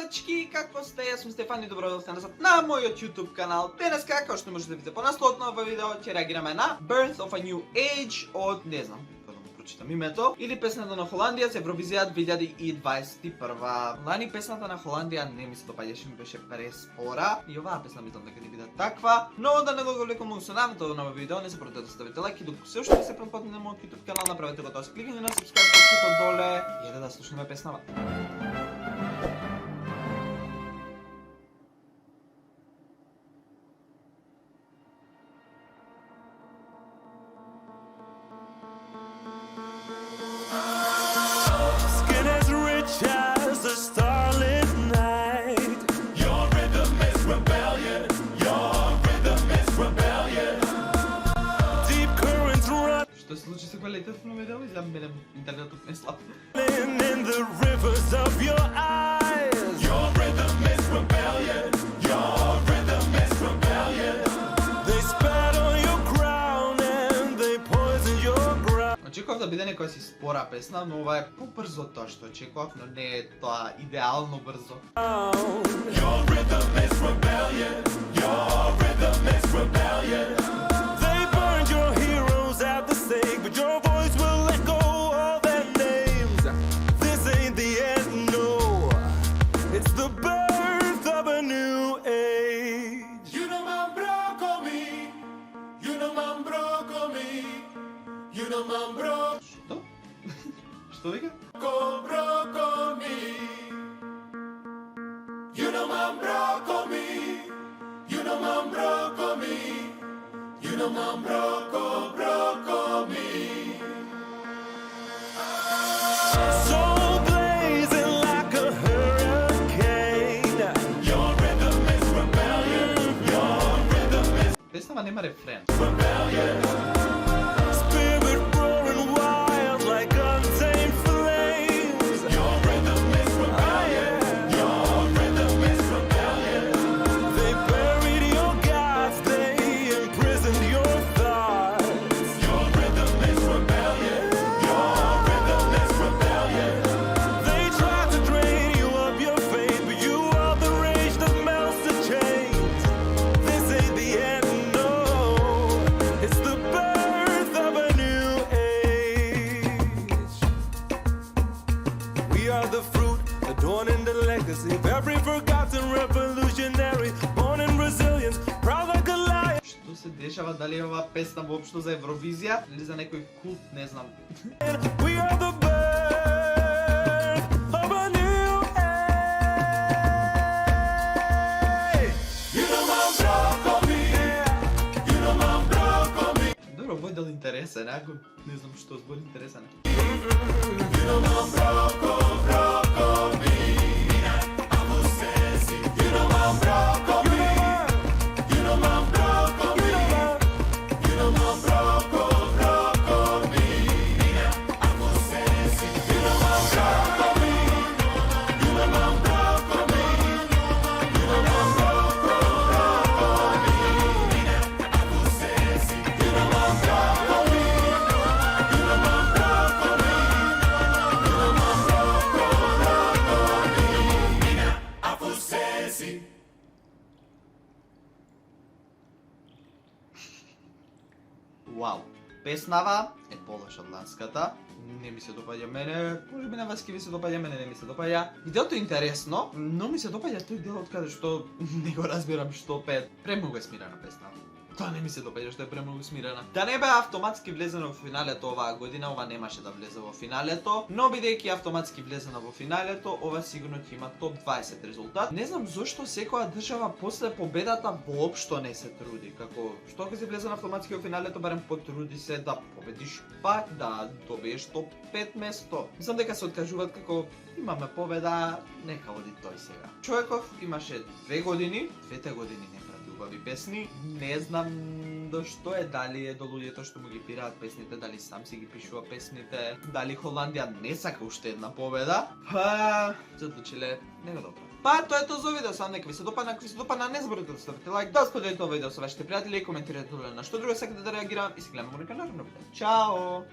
дечки, какво сте? Аз съм Стефан и добро да сте назад на моят YouTube канал. Денес, како што можете да видите по наслов на ова видео, ќе реагираме на Birth of a New Age од, не знам, прочитам името, или песната на Холандија с Евровизија 2021. Лани песната на Холандија не ми се допаѓаше, ми беше преспора и оваа песна мислам дека ќе биде таква. Но да не го влекувам со навето на ова видео, не се забравете да ставите лайк и докато се уште не се претплатите на мојот YouTube канал, направете го тоа со кликање на subscribe кнопката доле и да слушнеме песнава. Што се случи со квалитетот на видео? Изгледа мене интернетот не слаб. Очекував да биде некоја си спора песна, но ова е побрзо тоа што очекував, но не е тоа идеално брзо. Што? Што вика? Песнава нема рефрен. Adorning the legacy of every forgotten revolutionary born in resilience, proud like a lion. Што се дешава, дали е оваа песна воопшто за Евровизија или за некој култ, не знам. We are the birth of a new age. You know my broccoli. You know my broccoli. Добро, вој дал интересен, ако не знам што збор интересен. You know my broccoli. Вау, песнава е полоша од ланската, не ми се допаѓа мене, може би на вас ќе ви се допаѓа, мене не ми се допаѓа. Видеото е интересно, но ми се допаѓа тој дел од каде што не го разбирам што пеат. Премногу е смирена песна. Тоа не ми се допаѓа што е премногу смирена. Да не бе автоматски влезено во финалето оваа година, ова немаше да влезе во финалето, но бидејќи автоматски влезено во финалето, ова сигурно ќе има топ 20 резултат. Не знам зошто секоја држава после победата воопшто не се труди, како што ќе се влезе на автоматски во финалето, барем потруди се да победиш пак, да добиеш топ 5 место. Мислам дека се откажуваат како имаме победа, нека оди тој сега. Човеков имаше 2 години, двете години не убави песни. Не знам до што е, дали е до луѓето што му ги пираат песните, дали сам си ги пишува песните, дали Холандија не сака уште една победа. Се одлучиле него добро. тоа е тоа за видео, сам нека ви се допадна, ако ви се допадна, не заборете да ставите лайк, да споделите ова видео со вашите пријатели и коментирате на што друго сакате да реагирам и се гледаме во нека наредно видео. Чао!